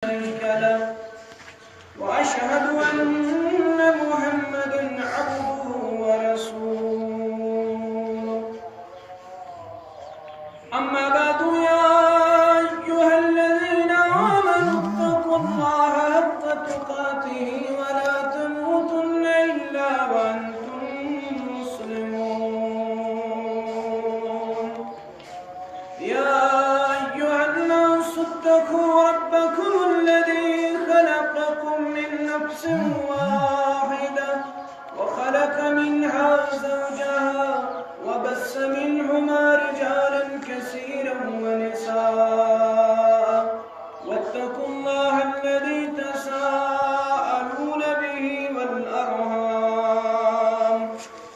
شريك له وأشهد أن محمدا عبده ورسوله أما بعد يا أيها الذين آمنوا اتقوا الله حق تقاته ولا تموتن إلا وأنتم مسلمون يا أيها الناس اتقوا ربكم الذي خلقكم من نفس واحدة وخلق منها زوجها وبث منهما رجالا كثيرا ونساء واتقوا الله الذي تساءلون به والأرحام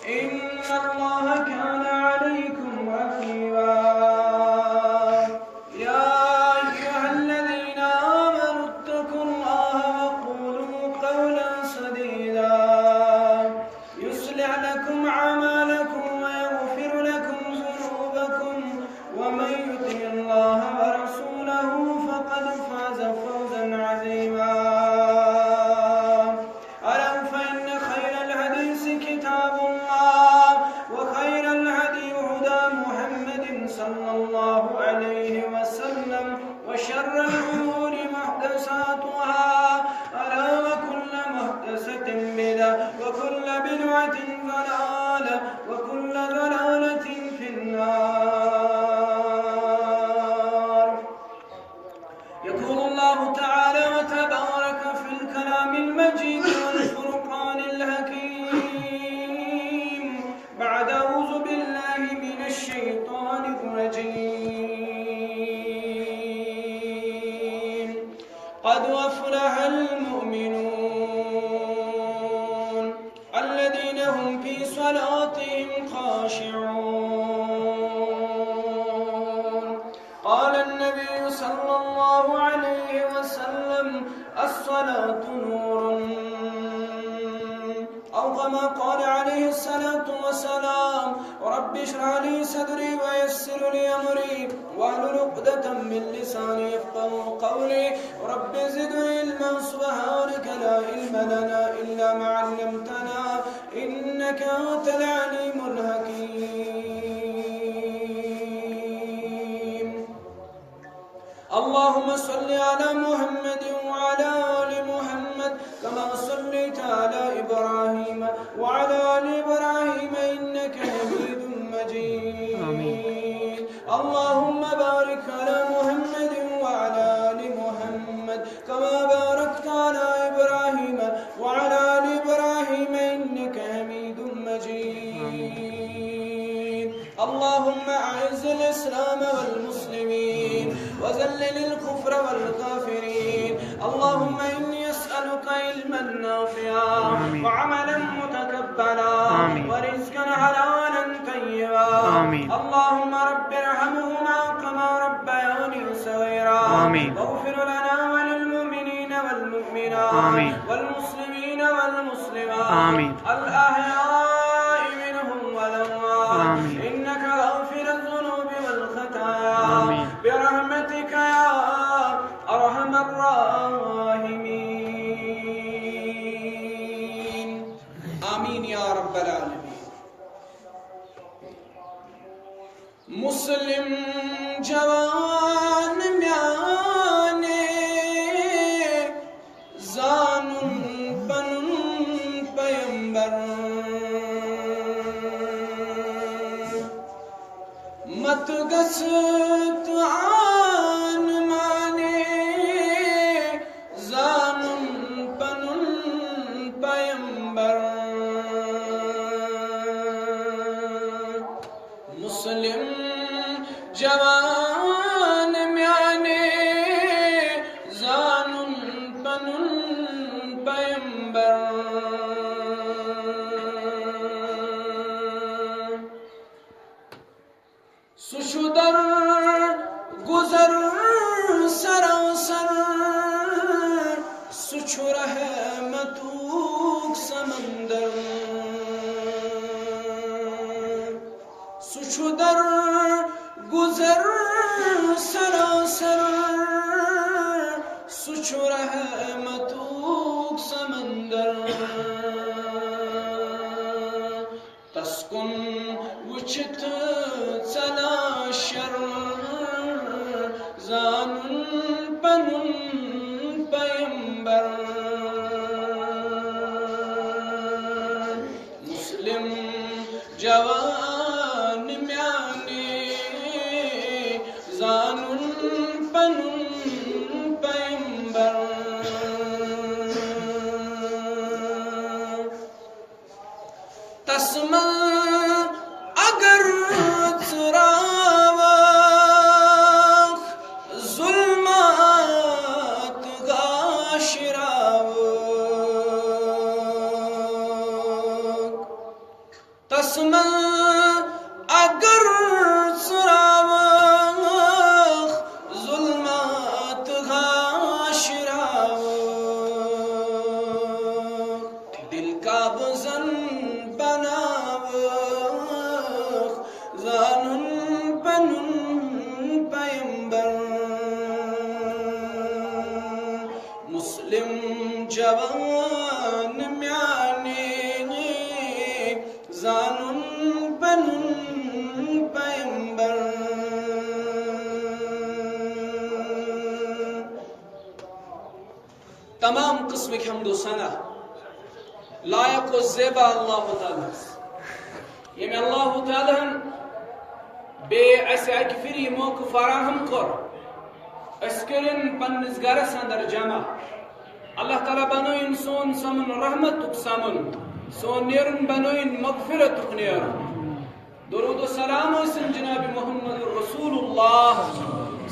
إن الله كان عليكم رقيبا يا أيها الذين آمنوا اتقوا الله وقولوا قولا سديدا يصلح لكم أعمالكم ويغفر لكم ذنوبكم ومن يطع الله ورسوله فقد فاز فوزا عظيما ألا فإن خير الحديث كتاب الله وخير الهدي هدى محمد صلى الله عليه وسلم وشر الأمور محدثاتها ألا وكل محدثة بدعة وكل بدعة ضلالة وكل ضلالة في النار. يقول الله تعالى وتبارك في الكلام المجيد والفرقان الحكيم بعد أعوذ بالله من الشيطان الرجيم قد أفلح المؤمنون الذين هم في صلاتهم خاشعون قال النبي صلى الله عليه وسلم الصلاة نور أو كما قال عليه الصلاة والسلام رب اشرح لي صدري ويسر لي أمري واحلل عقدة من لساني يفقهوا قولي رب زدني علما سبحانك لا علم لنا إلا ما علمتنا إنك أنت العليم الحكيم. اللهم صل على محمد وعلى آل محمد كما صليت على إبراهيم وعلى آل إبراهيم إنك حميد مجيد آمين. اللهم بارك على محمد وعلى آل محمد كما باركت على إبراهيم وعلى آل إبراهيم إنك حميد مجيد. اللهم أعز الإسلام والمسلمين وذلل الكفر والكافرين. اللهم إني أسألك علما نافعا وعملا متقبلا ورزقا حلالا طيبا. اللهم رب ارحمهما كما ربياني صغيرا واغفر لنا وللمؤمنين والمؤمنات والمسلمين والمسلمات الأحياء منهم والأموات إنك غافر الذنوب والخطايا برحمتك يا أرحم الراحمين آمين يا رب العالمين. مسلم جوان میانے زانن بنن پیمبر مت گس تو آن مانے زانن بنن پیمبر مسلم جوان میانے زانن بنن پیمبر سشدر گزر سراسر سچو رحمتوک سمندر سچو در گذر سراسر سچ رحمتوک سمندر تسکن وچت چلا شر زانن پنن پیمبر مسلم جوان میانی زانن پنن پیمبر تسمن اگر چراوخ ظلمات غاشراوخ تسمن اگر چراوخ ظلمات غاشراوخ دل کا بزن زانن پنن پیمبر مسلم جوان میانی زانن پنن پیمبر تمام قسم کی حمد و ثنا لائق و زیبا اللہ تعالی یہ میں اللہ تعالی بے ایسے اکہ پھر یہ موقع فراہم کر اس کرن پنس گرس اندر جمع اللہ تعالیٰ بنوین سون سمن رحمتک سمن سون نیرن بنوین مغفرتک نیرن درود و سلام حسن جناب محمد رسول اللہ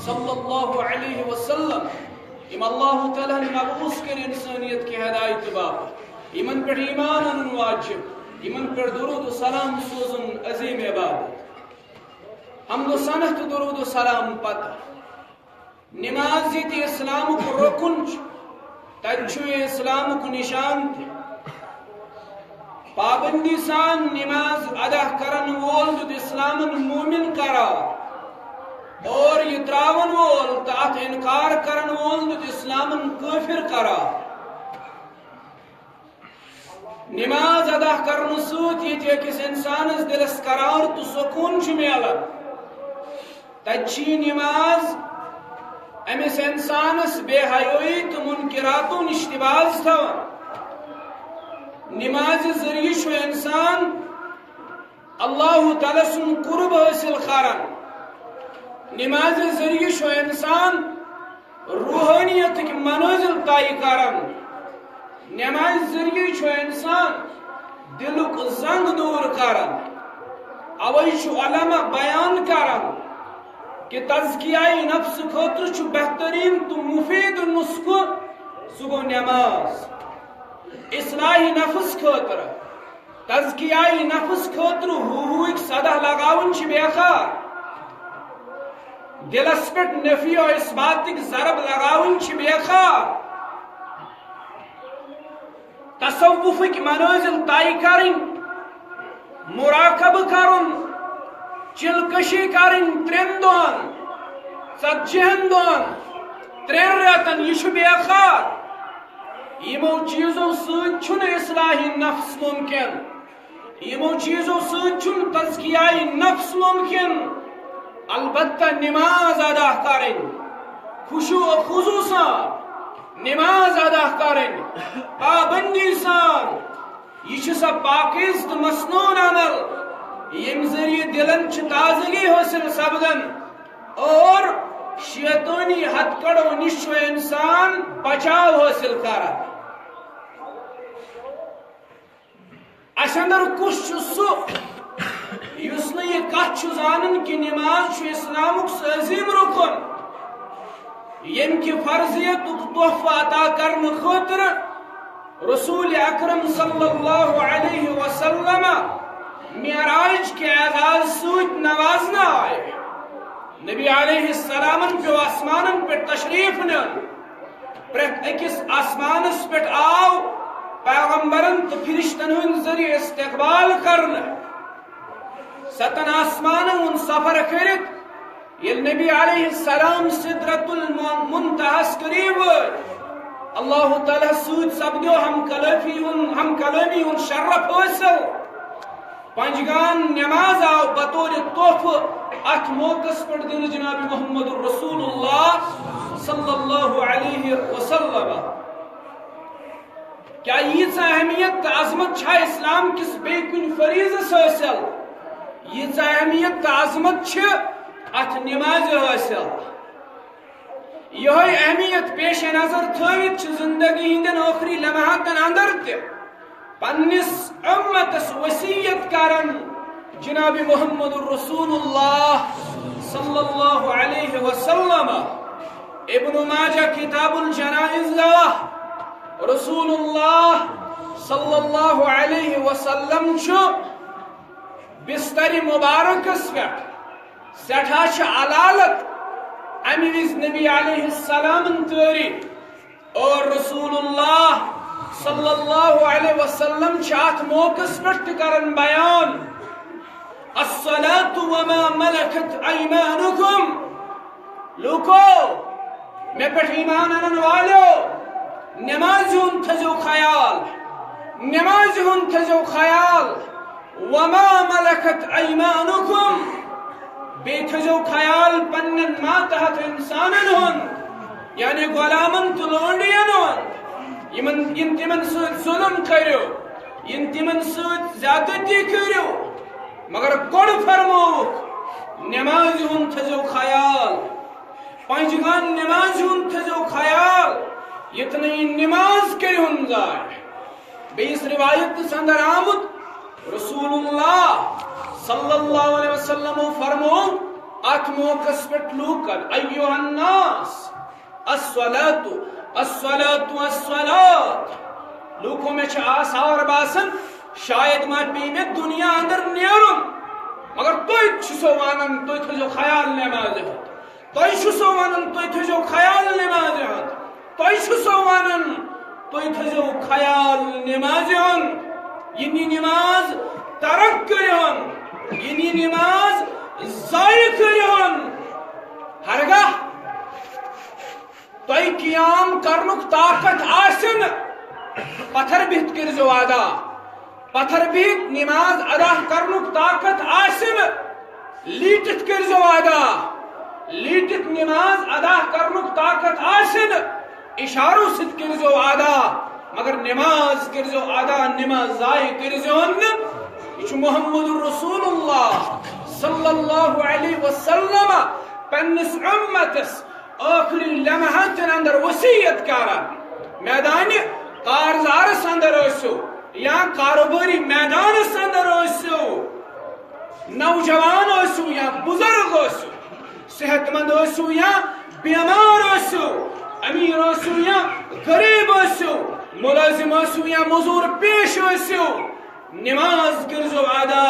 صلی اللہ علیہ وسلم ام اللہ تعالیٰ مبعوث کر انسانیت کی ہدایت باب ایمن پر ایمان ان واجب ایمن پر درود و سلام سوزن عظیم عبادت حمد و ثنا درود و سلام پتہ نماز یہ اسلام کو رکن تجھو اسلام کو نشان تھے پابندی سان نماز ادا کرن وول جو اسلام مومن کرا اور یہ تراون وول تات انکار کرن وول جو اسلام کافر کرا نماز ادا کرن سوت یہ کس انسان دلس قرار تو سکون میلان تجھی نماز امس انسانس بے حیوئی تو منکراتو نشتباز تھا نماز ذریعہ شو انسان اللہ تعالی سن قرب حاصل خارن نماز ذریعہ شو انسان روحانیت کی منازل طائی کرن نماز ذریعہ شو انسان دلک زنگ دور کرن اوئی شو علامہ بیان کرن کہ تزکیہ نفس خاطر چھو بہترین تو مفید نسخہ سگو نماز اصلاح نفس خاطر تزکیہ نفس خاطر ہوئیک صدہ لگاون چھ بیخار دلس پٹ نفی و اثباتک ضرب لگاون چھ بیخار تصوفک منازل طائی کرن مراقب کرن چلکشی کرن 3 دون 40 دون 3 ریتن یہ بیخار یمو چیزوں سۭتۍ چھُنہٕ اصلاح نفس ممکن یمو چیزوں سۭتۍ چھُنہٕ تزکیہ نفس ممکن البتہ نماز ادا کرن خشوع و خضوع سان نماز ادا کرن پابندی سان یہ سا پاکیز تو مسنون عمل یم ذریعہ دلن چھ تازگی حاصل سپدن اور شیطانی ہتکڑوں نش انسان بچاؤ حاصل کران اس اندر کس سہ اس نے یہ کت زانن کہ نماز اسلامک عظیم رکن یم کی فرضیت تحفہ عطا کرنے خاطر رسول اکرم صلی اللہ علیہ وسلم معراج کے اعزاز سوت نوازنا آئے نبی علیہ السلام پہ آسمان پہ تشریف نن پرت اکس آسمانس پہ آو پیغمبرن تو فرشتن ہن ذریعہ استقبال کرنا 7 آسمان ہن سفر کرت یل نبی علیہ السلام سدرت المنتہس قریب اللہ تعالیٰ سود سپدو ہم کلامی ہن شرف حاصل پنجگان نماز آو بطور تحفہ ات موقع پر دن جناب محمد رسول اللہ صلی اللہ علیہ وسلم کیا یہ اہمیت عظمت چھا اسلام کس بے کن فریض حاصل یہ اہمیت عظمت چھ ات نماز حاصل یہ اہمیت پیش نظر تھوت زندگی ہندن آخری لمحاتن اندر تے پنس امتس وصیت کرن جناب محمد رسول اللہ صلی اللہ علیہ وسلم ابن ماجہ کتاب الجنائز رسول اللہ صلی اللہ علیہ وسلم چھو بستر مبارکس پہ سٹھا علالت امی وز نبی علیہ السلام تاری اور رسول اللہ صلی اللہ علیہ وسلم چاہت موقع پر کرن بیان الصلاة وما ملکت ایمانکم لوکو میں پر ایمان انن والو نماز ہن تھزو خیال وما ملکت ایمانکم بے تھزو خیال پنن ماتحت انسانن ہن یعنی غلامن تلونڈین ہن ین تمن سۭتۍ ظلم کٔرِو ین تمن سۭتۍ زیادتی کٔرِو مگر گۄڈٕ فرمووُکھ نماز ہُنٛد تھٲیزیو خیال پنجگان نماز ہُنٛد تھٲیزیو خیال یتھ نہٕ یہِ نماز کٔرۍہُن ضایع بیٚیِس رِوایتس اندر آمُت رسول اللہ صلی اللہ علیہ وسلم فرمو اتھ موقعس پٮ۪ٹھ لوٗکن ایُّہا الناس الصلاة لوکو میں آثار باسن شاید ما پی میں دنیا اندر نیرن مگر توی چھسو وانن توی تھجو خیال نماز ہت توی چھسو وانن توی تھجو خیال نماز ہت توی چھسو وانن توی تھجو خیال نماز ہت ینی نماز ترک کرہن ینی نماز ضائع کرہن ہرگاہ توی قیام کرنک طاقت آسن پتھر بہت کرزو ادا پتھر بہت نماز ادا کرنک طاقت آسن لیٹت کرزو ادا لیٹت نماز ادا کرنک طاقت آسن اشارو ست کرزو ادا مگر نماز کرزو ادا نماز ضائع کرزو یہ محمد رسول اللہ صلی اللہ علیہ وسلم پنس امتس آخری لمحاتن اندر وصیت کران میدان کارزارس اندر ٲسِو یا کاروباری میدانس اندر ٲسِو نوجوان ٲسِو یا بزرگ ٲسِو صحت مند ٲسِو یا بیمار ٲسِو امیر ٲسِو یا غریب ٲسِو ملازم ٲسِو یا مزور پیش ٲسِو نماز کٔرزیو ادا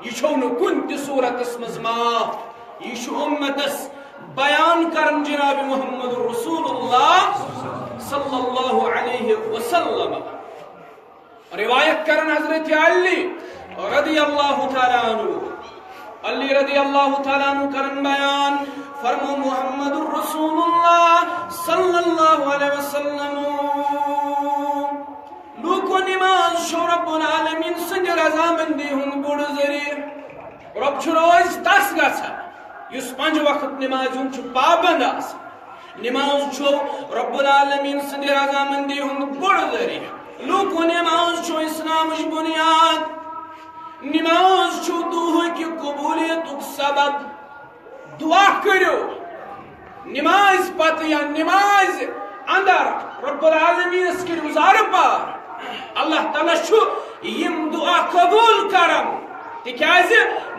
یہ چھو نہٕ کُنہِ تہِ صوٗرتس منٛز معاف یہ چھُ اُمتس بیان کرن جناب محمد رسول اللہ صلی اللہ علیہ وسلم روایت کرن حضرت علی رضی اللہ تعالیٰ عنہ علی رضی اللہ تعالیٰ عنہ کرن بیان فرمو محمد رسول اللہ صلی اللہ علیہ وسلم لوکو نماز شو رب العالمین سند رضامندی ہن بوڑ ذریعہ رب چھو روز تس گژھان یس پنج وقت نماز ہن پابند نماز چھو رب العالمین سند رضامندی ہن بوڑ ذریعہ لوکو نماز چھو اسلامش بنیاد نماز چھو دعا کی قبولیت سبب دعا کرو نماز پتہ یا نماز اندر رب العالمین اس کی گزار پار اللہ تعالیٰ چھو یم دعا قبول کرم تکیاز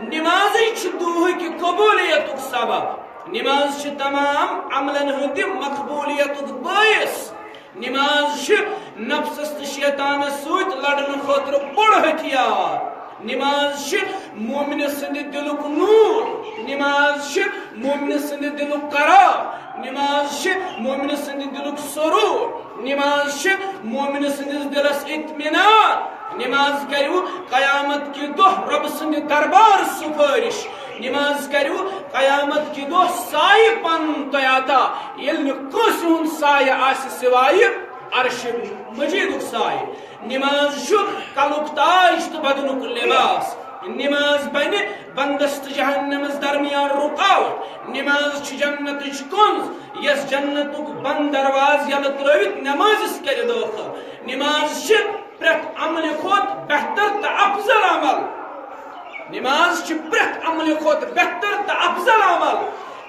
نماز دعا کی قبولیت سبب نماز تمام عملن ہند مقبولیت باعث نماز نفسس شیطان سوت لڑن خاطر بڑ ہتھیار نماز مومن سند دلک نور نماز مومن سند دلک قرار نماز مومن سند دلک سرور نماز مومن سندس دلس اطمینان نماز کریو قیامت کی دہ رب سند دربار سفارش نماز کریو قیامت کی دو سائے پن تیاتا یل کس ہن سائے آس سوائے عرش مجید سائے نماز کلک تاج تو بدنک لباس نماز بن بندست جہنمس درمیان رکاوٹ نماز جنت کنز یس جنت بند درواز یل تروت نماز کر داخل نماز پریت عمل کھوت بہتر تو افضل عمل نماز پریت عمل کھوت بہتر تو افضل عمل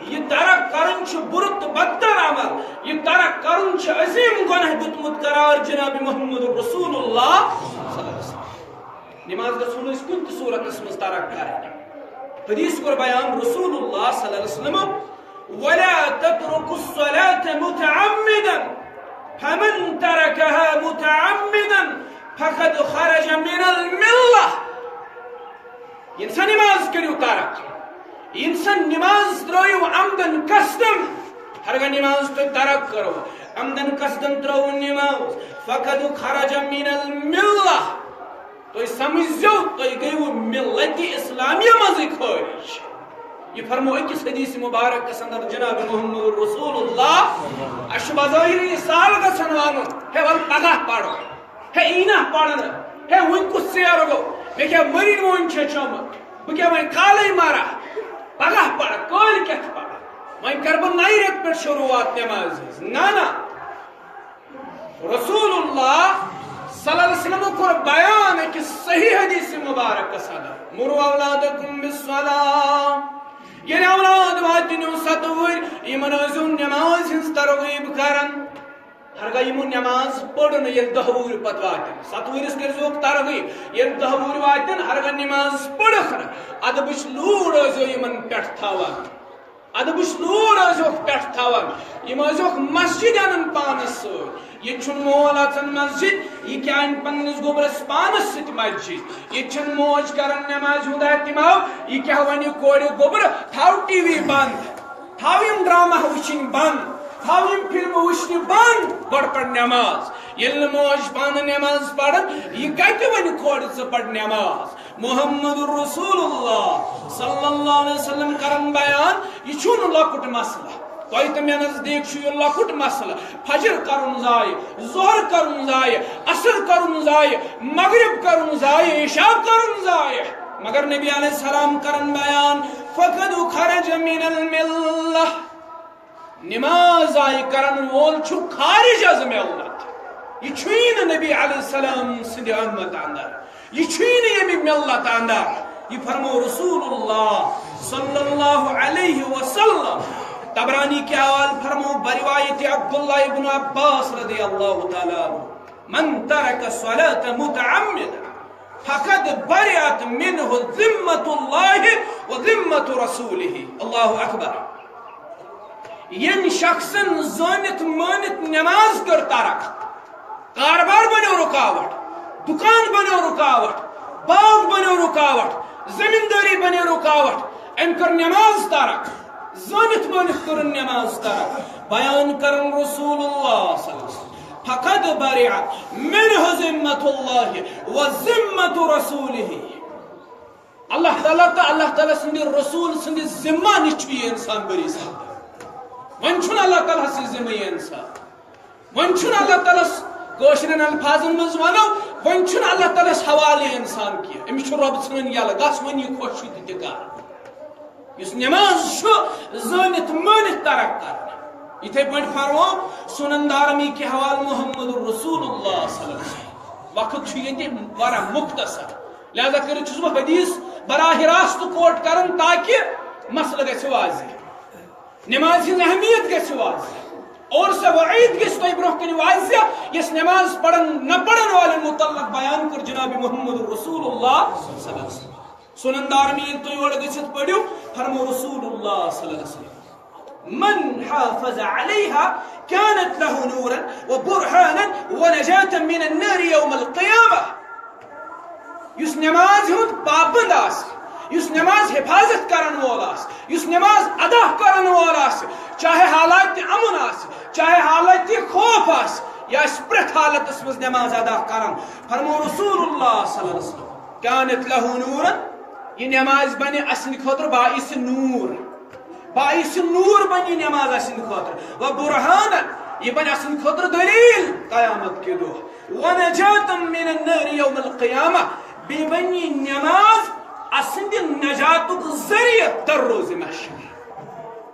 یہ ترک کرن بر تو بدتر عمل یہ ترک کرن عظیم گناہ دتمت قرار جناب محمد رسول اللہ صلی اللہ علیہ وسلم نماز گھن کن تہ صورتس مز ترک کریں حدیث کور بیان رسول اللہ صلی اللہ علیہ وسلم ولا تترك الصلاة متعمدا فمن تركها متعمدا فقد خرج من الملة انسان نماز کریو ترک انسان نماز ترویو عمدن قصدن ہرگاہ نماز تو ترک کرو عمدن قصدن ترو نماز فقد خرج من الملة تو سمجھو تو گئی ملت اسلامیہ مزے خارج یہ فرمو اکس حدیث مبارک کے اندر جناب محمد رسول اللہ اش بظاہر یہ سال گژھن وانن ہے ول پگہ پڑھو ہے اینا پڑھن ہے ون کس سیر گو مے کیا مرین وون چھ چمت بہ کیا وین کالے مارا پگہ پڑھ کال کیت پڑھ وین کر بہ نئی رت پہ شروعات نماز نا رسول اللہ صلی اللہ علیہ وسلم کو بیان ہے کہ صحیح حدیث مبارک کا صدر مروا اولادکم بالصلاة یعنی اولاد واتنیو ستور ایمن ازون نماز ہنس ترغیب کرن ہرگاہ ایمن نماز پڑھن یل دہور پت واتن ستورس کرزوک ترغیب یل دہور واتن ہرگاہ نماز پڑھن ادبش لوڑ ازو ایمن پیٹھ تھاوان ادبش لوڑ ازوک پیٹھ تھاوان یم ازوک مسجد انن پانس سوئی یہ چھن مول اچن مسجد یہ کیا ان پنس گوبرس پانس ست مسجد یہ چھن موج کرن نماز ہند اہتمام یہ کیا ونی کوڑ گوبر تھاو ٹی وی بند تھاو یم ڈرامہ وچن بند تھاو یم فلم وچن بند گڑ پڑ نماز یل موج پان نماز پڑھن یہ کتہ ونی کوڑ ز پڑ نماز محمد رسول اللہ صلی اللہ علیہ وسلم کرن بیان یہ چھن لکٹ مسئلہ کوئی تو میں نزدیک یہ لکٹ مسئلہ فجر کرن ضائع ظہر کرن ضائع عصر کرن ضائع مغرب کرن ضائع عشاء کرن ضائع مگر نبی علیہ السلام کرن بیان فقد خرج من الملہ نماز ضائع کرن وول چھو خارج از ملت یہ چھوین نبی علیہ السلام سندھ امت اندر یہ چھوین یمی ملت اندر یہ فرمو رسول اللہ صلی اللہ علیہ وسلم تبرانی کے حوال فرمو بروایت عبداللہ ابن عباس رضی اللہ تعالیٰ من ترک الصلاة متعمدا فقد برئت منہ ذمت اللہ و ذمت رسولہ اللہ اکبر ین شخصن زانت مانت نماز کر ترک کاربار بنو رکاوٹ دکان بنو رکاوٹ باغ بنو رکاوٹ زمینداری بنو رکاوٹ ان کر نماز ترک زانت مانت کرن نماز ترک بیان کرن رسول اللہ صلی اللہ علیہ وسلم فقد برئت منہ ذمت اللہ و ذمت رسولہ اللہ تعالیٰ سندی رسول سندی ذمہ نچوی انسان بری ساتھ ون چھن اللہ تعالیٰ سے ذمہ انسان ون چھن اللہ تعالیٰ کوشرن الفاظن مز ونو ون چھن اللہ تعالیٰ حوالے انسان کیا امس رب ثن یل گس ون یہ خوش تہ کر اس نماز زانت مانت ترک کر اتھے پہ فرمو سنن دارمی کے حوال محمد رسول اللہ صلی اللہ علیہ وسلم وقت یہ واریاہ مختصر لہذا کرچ بہ حدیث براہ راست کوٹ کرن تاکہ مسئلہ گژھِ واضح نماز ہز اہمیت گژھِ واضح اور سہ وعید گژھِ تۄہہِ برونٛہہ کنہِ واضح یس نماز پڑھن نہ پڑھن والن متعلق بیان کر جناب محمد رسول اللہ صلی اللہ علیہ وسلم سنن دارمی تو یور گژھِتھ پڑھیو فرمو رسول اللہ صلی اللہ علیہ وسلم من حافظ عليها كانت له نورا وبرهانا ونجاة من النار يوم القيامة يس نماز هود پابند آس يس نماز حفاظت کرن وول آس يس نماز ادا کرن وول آس چاہے حالات امن آس چاہے حالات خوف آس یا اس پرت حالت اس مز نماز ادا کرن فرمو رسول اللہ صلی اللہ علیہ وسلم كانت له نورا یہ نماز بنے اصل خاطر باعث نور باعث نور بنی نماز اسن خاطر و برہانا یہ بن اسن خاطر دلیل قیامت کے دو ونجاتا من النار یوم القیامہ بی بنی نماز اسن نجاتک ذریعہ در روز محشر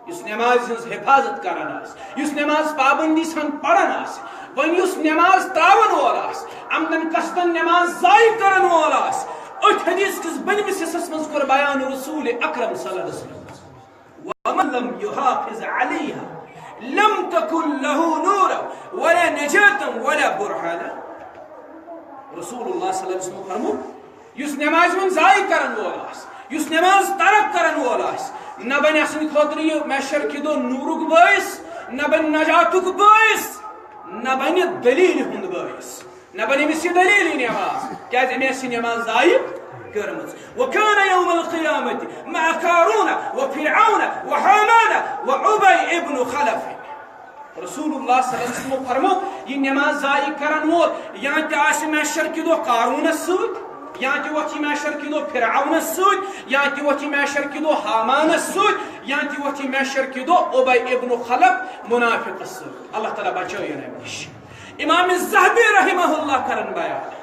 اس نماز ہنز حفاظت کران آس اس نماز پابندی سان پڑھان آس ون اس نماز تراون وول آس عمدن قصدن نماز ضائع کرن وول آس ات حدیث کس بنمس حصس مز کر بیان رسول اکرم صلی اللہ علیہ وسلم ومن لم يحافظ عليها لم تكن له نورا ولا نجاة ولا برهانا رسول اللہ صلی اللہ علیہ وسلم فرمو یس نماز من ضائع کرن وول آس یس نماز ترک کرن وول آس نہ بن اسن خاطر یہ محشر کی دو نورک باعث نہ بن نجاتک باعث نہ بن دلیل ہند باعث نہ بن مس دلیل نماز کیا میں نماز ضائع کرمز وكان يوم القيامة مع قارون وفرعون وحامان وعبي ابن خلف رسول اللہ صلی اللہ علیہ وسلم فرمو یہ نماز ضائع کرن وول یا تہ محشر کی دو قارون سود یا تہ وچی محشر کی دو فرعون سود یا تہ وچی محشر کی دو حامان سود یا تہ وچی محشر کی دو عبی ابن خلف منافق سود اللہ تعالی بچائے نش امام الذہبی رحمہ اللہ کرن بیان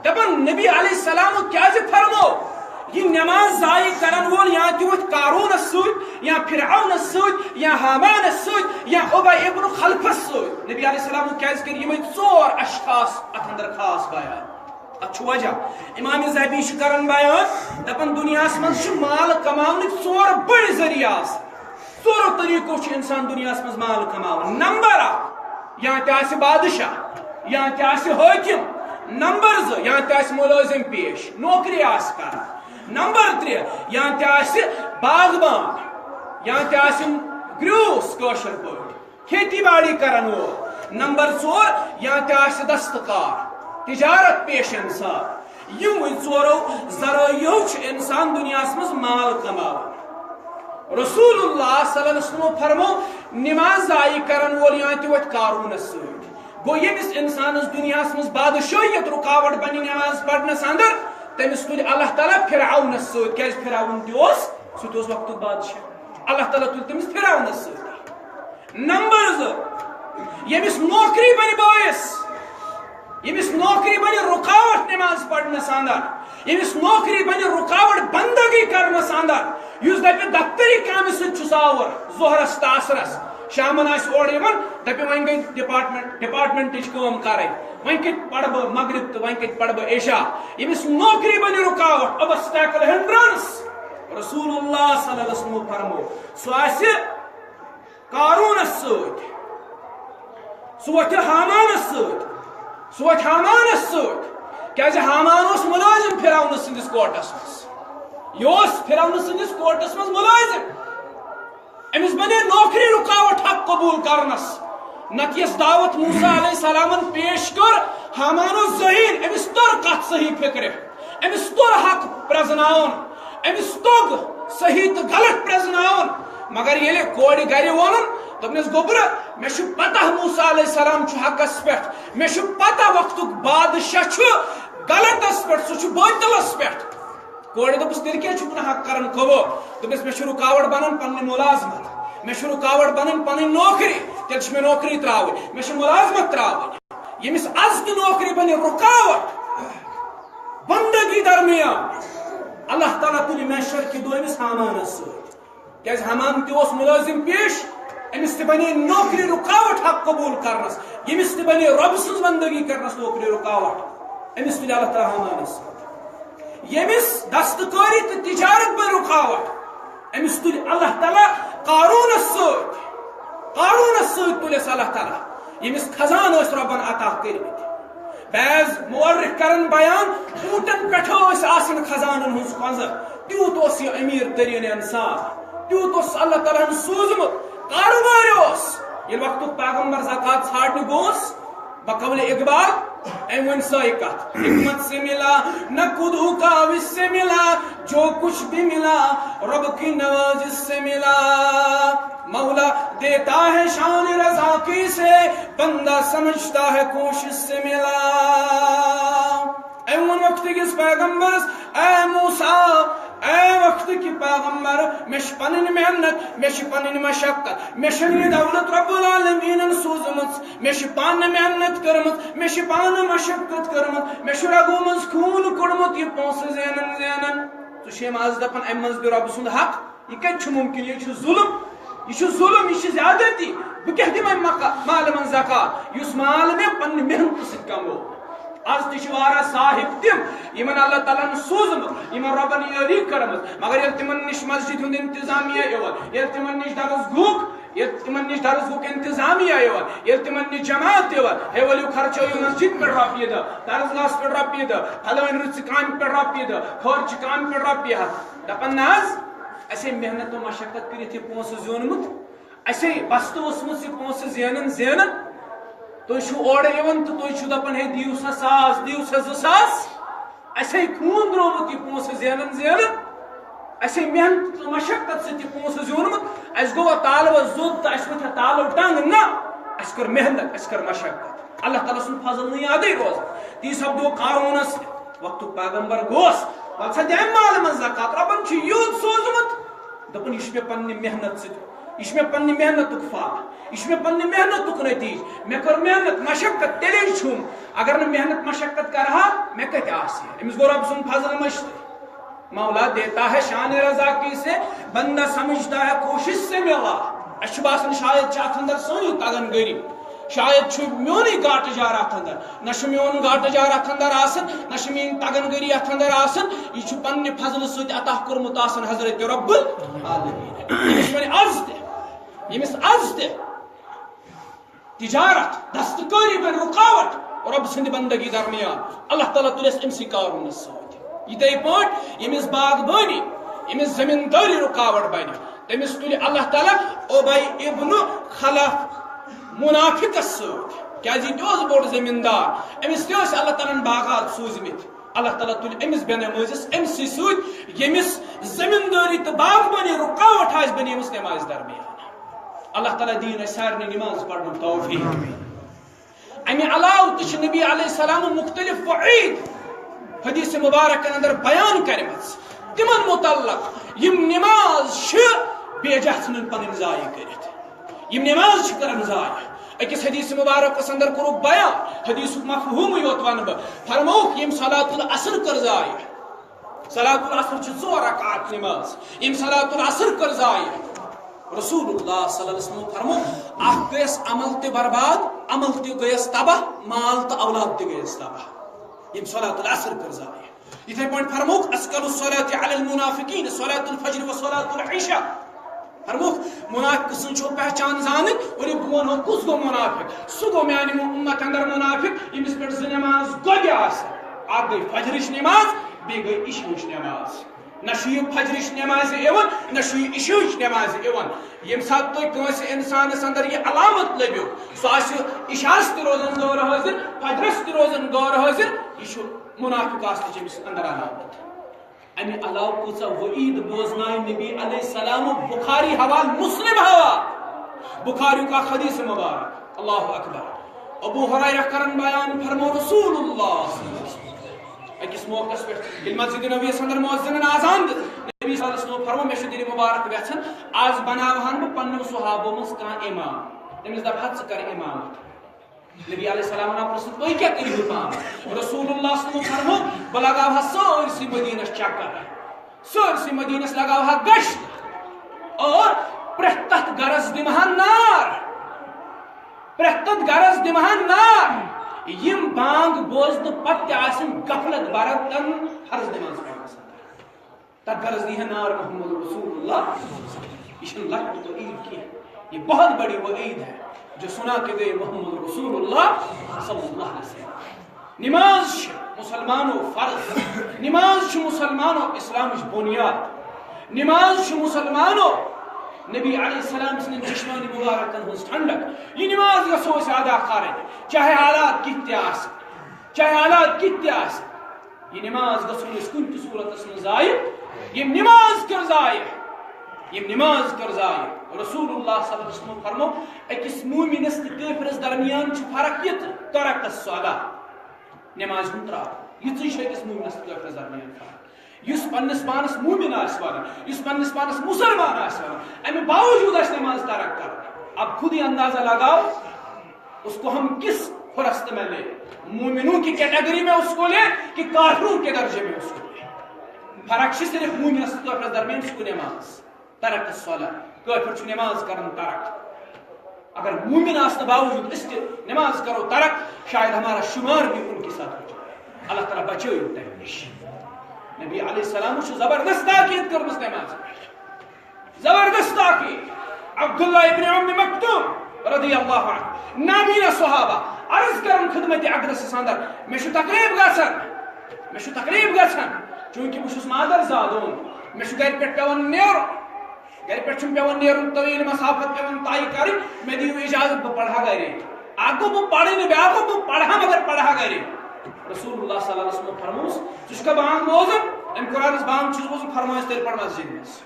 دپن نبی علیہ السلام کیا فرمو یہ نماز ضائع کرن وول یا تہ وچ قارون سود یا فرعون سود یا حامان سود یا عبی ابن خلف سود نبی علیہ السلام کیا کر یہ ژور اشخاص ات اندر خاص بیان ات وجہ امام ذہبی کرن بیان دپن دنیا من مال کمان ژور بڑ ذریعہ ژورو طریقو انسان دنیا من مال کمان نمبر یا تہ بادشاہ یا تہ حاکم نمبر 2 یا تہ ملازم پیش نوکری آس کر نمبر 3 یا تہ باغبان یا تہ گروس کوشر پٲٹھۍ کھیتی باڑی کرن وول نمبر 4 یا تہ دستکار تجارت پیش انسان یم ژورو ذرائعو انسان دنیا من مال کمان رسول اللہ صلی اللہ علیہ وسلم فرمو نماز ضائع کرن وول یا تہ وت قارون سۭتۍ گو یمس انسانس دنیا من بادشاہیت رکاوٹ بنی نماز پڑھنس اندر تمس تل اللہ تعالیٰ فرعونس سۭتۍ کیاز فرعون تہ سہ وقت بادشاہ اللہ تعالیٰ تل تمس فرعونس سۭتۍ نمبر 2 یمس نوکری بنی باعث یمس نوکری بنی رکاوٹ نماز پڑھنس اندر یمس نوکری بنی رکاوٹ بندگی کرنس اندر یس دپہ دفتری کامہ سۭتۍ چھُس آور ظہرس تہ عصرس شامن اور دپہ ون گئی ڈپارٹمنٹ کام کریں ون کت پڑھ بہ مغرب تو ون کت پڑھ بہ عشاء یمس نوکری بنی رکاوٹ obstacle hindrance رسول اللہ صلی اللہ علیہ وسلم فرمو سہ قارونس سۭتۍ سہ وتھ حامانس سۭتۍ سہ وتھ حامانس سۭتۍ کیازِ حامان اوس ملازم فرعون سندس کوٹس مز یہ فرعون سندس کوٹس مز ملازم امس بنے نوکری رکاوٹ حق قبول کرنس نت یس دعوت موسیٰ علیہ السلام پیش کر حامانو ذہین امس تر کت صحیح فکر امس تر حق پرزناون امس توگ صحیح تو غلط پرزناون مگر یل کوڑ گر ون دپنس گوبر مے پتہ موسیٰ علیہ السلام حقس پہ مے پتہ وقت بادشاہ غلطس پہ سہ باطلس پہ کوڑ دپس تیل کیا چھپ حق کرن قبول دپس مے رکاوٹ بنان پنن ملازمت مے رکاوٹ بنان پنن نوکری تیل مے نوکری تراو مے ملازمت تراو یمس از کی نوکری بنی رکاوٹ بندگی درمیان اللہ تعالیٰ تل محشر کی دو امس حامانس سۭتۍ کیاز حامان تہ ملازم پیش امس تہ بنے نوکری رکاوٹ حق قبول کرنس یمس تہ بنے رب سٕنٛز بندگی کرنس نوکری رکاوٹ امس تل اللہ تعالیٰ حامانس سۭتۍ یمس دستکاری تو تجارت بہ رکاوٹ امس تل اللہ تعالیٰ قارونس سۭتۍ تلس اللہ تعالیٰ یمس خزان اس ربن عطا کرمت بعض مورخ کرن بیان اوٹن پہ آسن خزانن ہز کنز تیوت اس یہ امیر ترین انسان تیوت اس اللہ تعالیٰ ہن سوزمت کاروبار یل وقت پیغمبر زکات ژھانڈنہ گوس بقول اقبال ایم ون سائی کت حکمت سے ملا نہ خود کاوش سے ملا جو کچھ بھی ملا رب کی نوازش سے ملا مولا دیتا ہے شان رضا کی سے بندہ سمجھتا ہے کوشش سے ملا ایم ون وقت کس پیغمبر اے موسیٰ اے وقت کی پیغمبر مش پنن محنت مش پنن مشقت مش دولت رب العالمین سوزمت مش پان محنت کرمت مش پان مشقت کرمت مش رگو مز خون کڑمت یہ پونس زینن تو شیم آز دپن امز بھی رب سند حق یہ کت ممکن یہ ظلم یہ ظلم یہ زیادتی بہ کیا دم مال من زکات اس مال میں پنہ محنت ست کمو آج تشوارا صاحب تم یمن اللہ تعالیٰ سوزمت یمن ربن یاری کرمت مگر یل تمن نش مسجد ہند انتظامیہ یوان یل تمن نش درس گوک یل تمن نش درس گوک انتظامیہ یوان یل تمن نش جماعت یوان ہے ولیو خرچو یو مسجد پر رپیہ دا درس گاس پر رپیہ دا پھلوین رچ کام پر رپیہ دا خرچ کام پر رپیہ دپن ناز اسے محنت و مشقت کرت یہ پونس زیونمت اسے بست اوسمت یہ پونس زینن تھی اور تو تھی دپان ہے دیو سا ساس دیو سا زاس اے خون درومت یہ پونس زینن اے محنت تو مشقت ست یہ پونس زیونمت اس گو تالو زود تو اس وتھا تالو ٹنگ نا اس کر محنت اس کر مشقت اللہ تعالیٰ سن فضل نہیں یادے روز تی سب دو قارونس وقت پیغمبر گوس پتہ دے مال من زکات ربن چھ یود سوزمت دپن یہ میں پنہ محنت ست یہ میں پنہ محنت فال یہ میں پنہ محنت نتیج میں کر محنت مشقت تیلے چھوم اگر نہ محنت مشقت کرہا میں کتے آسی امس گو رب سن فضل مشت مولا دیتا ہے شان رضا کی سے بندہ سمجھتا ہے کوشش سے ملا اشباسن شاید چاہت اندر سونی تگن گری شاید چھ میونی گاٹ جا رہا اندر نہ میون گاٹ جا رہا اندر آسن نہ مین تگن گری ات اندر آسن یہ چھ پنہ فضل ست عطا کورمت آسن حضرت رب العالمین عرض دے یمس عرض دے تجارت دستکاری بن رکاوٹ رب سند بندگی درمیان اللہ تعالیٰ تلس امسی کارونس ست یہ پاٹ یمس باغبانی یمس زمینداری رکاوٹ بن تمس تل اللہ تعالیٰ ابی ابن خلف منافقس ست کیا یہ بوڑ زمیندار امس تہ اللہ تعالیٰ باغات سوزمت اللہ تعالیٰ تل امس بے نمازس امسی ست یمس زمینداری تو باغبانی رکاوٹ آس بن امس نماز درمیان اللہ تعالیٰ دین سارے نماز پڑھن توفیق امی علاوہ تہ نبی علیہ السلام مختلف وعید حدیث مبارک اندر بیان کرمت تمن متعلق یم نماز بے جہن پن ضائع کرت یم نماز کرن ضائع اکس حدیث مبارک اندر کور بیان حدیث مفہوم یوت ون بہ فرموک یم صلاۃ العصر کر ضائع صلاۃ العصر چھ 2 رکعات نماز یم صلاۃ العصر کر ضائع رسول اللہ صلی اللہ علیہ وسلم فرمو اخ گیس عمل تہ برباد عمل تہ گیس تباہ مال تہ اولاد تہ گیس تباہ یم صلاۃ العصر کر ضائع اتھے پوائنٹ فرموک اسکل الصلاۃ علی المنافقین صلاۃ الفجر و صلاۃ العشاء فرموک منافق سن چھو پہچان زانن اور یہ بونو کس گو منافق سو گو میانی امت اندر منافق یمس پہ ز نماز گوگی آس اک گئی فجرش نماز بی گئی عشاءش نماز نہ فجرش نماز ایون نہ عشاءش نماز ایون یم سات تو کنس انسانس اندر یہ علامت لبیو سو آس عشاءس تہ روزن غیر حاضر فجرس تہ روزن غیر حاضر یہ منافق آس تمس اندر علامت امی علاوہ کچھ وعید بوزنائے نبی علیہ السلام بخاری حوال مسلم حوال بخاری کا حدیث مبارک اللہ اکبر ابو ہریرہ کرن بیان فرمو رسول اللہ اکس موقع پہ مسجد نبی اندر مؤذن آزان نبی صلی اللہ علیہ وسلم فرمو مے دل مبارک ویژن آز بناوہن بہ پنو صحابو مز کان امام تمس دپ ژٕ کر امامت نبی علیہ السلام نے پرسن تھی کیا کریو کام رسول اللہ صلی اللہ علیہ وسلم فرمو بہ لگاوہا سارسی مدینس چکر سارسی مدینس لگاوہا گشت اور پرٛٮ۪تھ تتھ گرس دمہا نار پرٛٮ۪تھ تتھ گرس دمہا نار یم بانگ بوزن پتہ آسن غفلت برتن فرض نماز پڑھنس تتھ گرس دی ہے نار محمد رسول اللہ یہ لکٹ تو عید کی یہ بہت بڑی وہ عید ہے جو سنا کے گئے محمد رسول اللہ صلی اللہ علیہ وسلم نماز مسلمانوں فرض نماز مسلمانوں اسلام بنیاد نماز مسلمانوں نبی علیہ السلام سن چشمان مبارکن ہز ٹھنڈک یہ نماز گھو ادا کریں چاہے حالات کتنے آس چاہے حالات کتنے آس یہ نماز گھو کن تہ صورت من ضائع یہ نماز کر ضائع یہ نماز کر ضائع رسول اللہ صلی اللہ علیہ وسلم فرمو اکس مومنس تہ کافرس درمیان چھ فرق یہ ترک الصلاۃ نماز ہن ترا یہ اکس مومنس تہ کافرس درمیان فرق یس پنس پانس مومن آس وانا یس پنس پانس مسلمان آس وانا امی باوجود اس نماز ترک کر اب خود ہی اندازہ لگاؤ اس کو ہم کس فرست میں لیں مومنوں کی کیٹیگری میں اس کو لیں کہ کافروں کے درجے میں اس کو لیں فرق صرف مومن اس کافر درمیان اس کو نماز ترک الصلاۃ کافر چھ نماز کرن ترک اگر مومن آسنے باوجود اس نماز کرو ترک شاید ہمارا شمار بھی ان کے ساتھ ہو جائے اللہ تعالیٰ بچے ہوتے ہیں نبی علیہ السلام سے زبردست تاکید کر نماز زبردست تاکید عبداللہ ابن ام مکتوم رضی اللہ عنہ نابینا صحابہ عرض کرن خدمت اقدس ساندر میں شو تقریب گژھان چونکہ بہت مادر زادون میں گھر پہ پیون نیرن طویل مسافت پیون طے کریں میں دیو اجازت بہ پڑھا گھر اگو بہ پڑھے نہ بیاگو بہ پڑھا مگر پڑھا گھر رسول اللہ صلی اللہ علیہ وسلم فرموس ژٕ چھُکھا بانگ بوزان ام قرآن بانگ چھُس بوزان فرمویس تیل پڑھ مسجد مز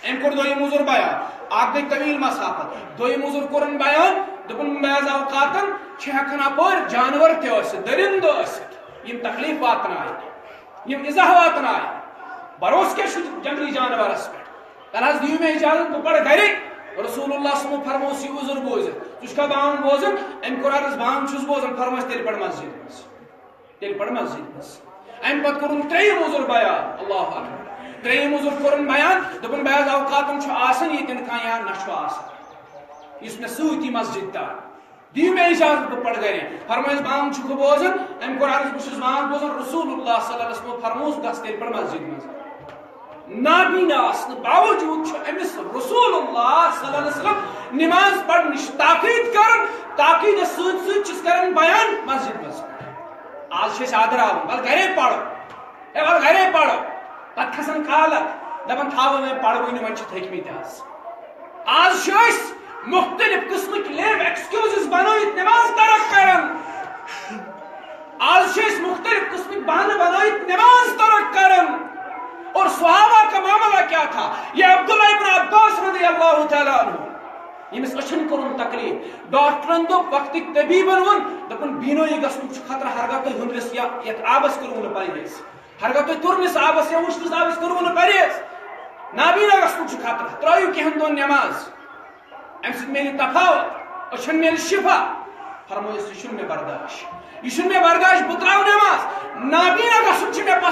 ام کور دویم موزور بیان اکھ گئی طویل مسافت دویم موزور کورن بیان دپن بعض اوقاتن چھ ہکن اپور جانور تہ ٲسِتھ درند ٲسِتھ یم تکلیف واتنائے یم اِزاہ واتنائے بروس کیا جنگلی جانورس پہ تل حظ دیو مے اجازت بہ پڑھ گھر رسول اللہ صلی اللہ علیہ وسلم فرموس یہ عذر بوزت ژٕ چھُکھا بانگ بوزان ام قرآن بانگ چھُس بوزان فرمویس تیل پڑھ مسجد مز تیل پڑھ مسجد مز ام پتہ کورن ترٛیٚیِم عذر بیان اللہ اکبر ترٛیٚیِم عذر کورن بیان دپن بعض اوقاتن چھُ آسان ییٚتٮ۪ن کانٛہہ یا نہ چھُ آسان یُس مےٚ سۭتۍ یی مسجد تام دیو مے اجازت بہ پڑھ گھر فرمویس بانگ چھُکھ بوزان ام قرآن بہ چھُس بانگ بوزان رسول اللہ صلی اللہ علیہ وسلم فرموس گژھ تیل پڑھ مسجد مز نابینا آسنہٕ باوجود چھُ أمِس رسول اللہ صلی اللہ علیہ وسلم نماز پڑھنٕچ تاکید کران تاکیدس سۭتۍ سۭتۍ چھِس کران بیان مسجد مز آج چھِ أسۍ آدراوان بل گھرے پڑھو ہے بل گھرے پڑھو پتہٕ کھسان کالک دپان تھاو وۄنۍ پڑھوٕے نہٕ وۄنۍ چھِ تھٔکمٕتۍ آز چھِ أسۍ مختلف قسمٕکۍ لیب ایکسکیوزز بنٲیِتھ نماز ترک کران آج چھِ أسۍ مختلف قسمٕکۍ بہانہٕ بنٲیِتھ نماز ترک کران اور صحابہ کا معاملہ کیا تھا یہ عبداللہ ابن عباس رضی اللہ تعالیٰ عنہ یمس اچھن کرن تقریب ڈاکٹرن دوپ وقتک طبیبن ون دپن بینوئی گژھنُک چھُ خطرہ ہرگاہ تُہۍ ہُنرس یا یتھ آبس کٔرِو نہٕ پرہیز ہرگاہ تُہۍ تُرنس آبس یا وُشنس آبس کٔرِو نہٕ پرہیز نابینا گژھنُک چھُ خطرہ ترٲیِو کینٛہن دۄہن نماز امہِ سۭتۍ میلہِ تفاوت أچھن میلہِ شفا فرمویس یہِ چھُنہٕ مےٚ برداش بہٕ تراو نماز نابینا گژھُن چھُ مےٚ